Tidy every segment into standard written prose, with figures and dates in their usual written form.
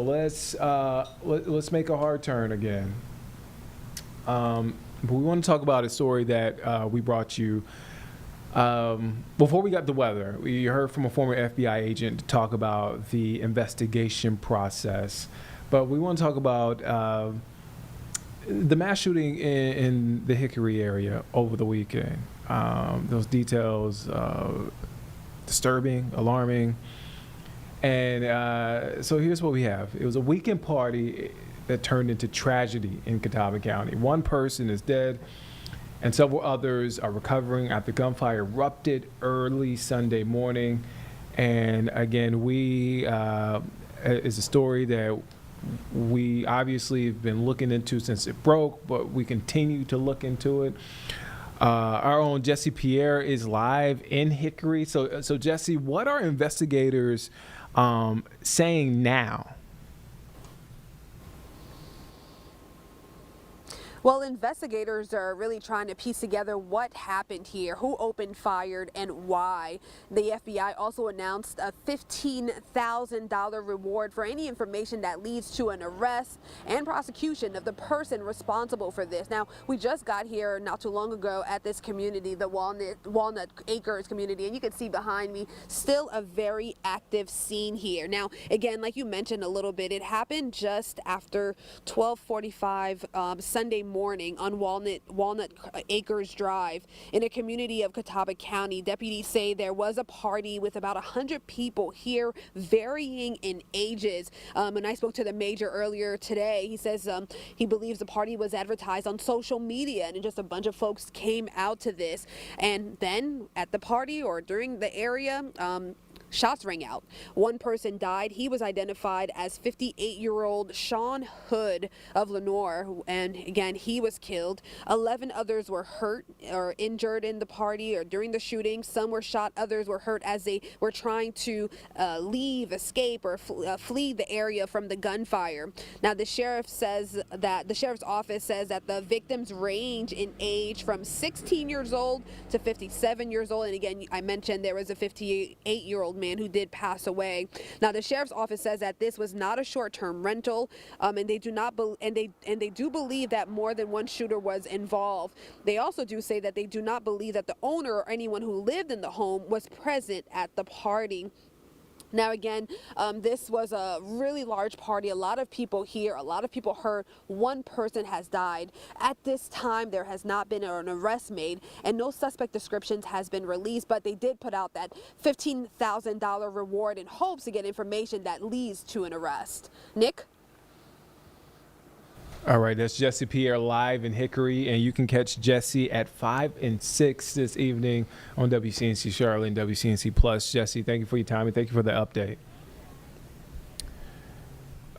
Let's make a hard turn again. But we want to talk about a story that we brought you before we got the weather. We heard from a former FBI agent to talk about the investigation process, but we want to talk about the mass shooting in the Hickory area over the weekend. Those details disturbing, alarming. And so here's what we have. It was a weekend party that turned into tragedy in Catawba County. One person is dead, and several others are recovering after gunfire erupted early Sunday morning. And again, is a story that we obviously have been looking into since it broke, but we continue to look into it. Our own Jesse Pierre is live in Hickory. So Jesse, what are investigators saying now? Well, investigators are really trying to piece together what happened here, who opened fire, and why. The FBI also announced a $15,000 reward for any information that leads to an arrest and prosecution of the person responsible for this. Now, we just got here not too long ago at this community, the Walnut Acres community, and you can see behind me still a very active scene here. Now, again, like you mentioned a little bit, it happened just after 12:45 Sunday morning on Walnut Acres Drive in a community of Catawba County. Deputies say there was a party with about 100 people here, varying in ages. And I spoke to the major earlier today. He says he believes the party was advertised on social media, and just a bunch of folks came out to this. And then at the party or during the area, shots rang out. One person died. He was identified as 58-year-old Shawn Hood of Lenoir, and again, he was killed. 11 others were hurt or injured in the party or during the shooting. Some were shot, others were hurt as they were trying to leave, escape, or flee the area from the gunfire. Now, the sheriff's office says that the victims range in age from 16 years old to 57 years old. And again, I mentioned there was a 58-year-old man who did pass away. Now, the sheriff's office says that this was not a short-term rental, and they do believe that more than one shooter was involved. They also do say that they do not believe that the owner or anyone who lived in the home was present at the party. Now, again, this was a really large party. A lot of people here, a lot of people hurt. One person has died. At this time, there has not been an arrest made, and no suspect descriptions has been released, but they did put out that $15,000 reward in hopes to get information that leads to an arrest. Nick? All right, that's Jesse Pierre live in Hickory, and you can catch Jesse at 5 and 6 this evening on WCNC Charlotte and WCNC Plus. Jesse, thank you for your time, and thank you for the update.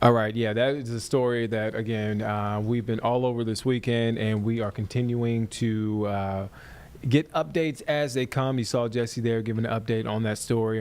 All right, yeah, that is a story that, again, we've been all over this weekend, and we are continuing to get updates as they come. You saw Jesse there giving an update on that story.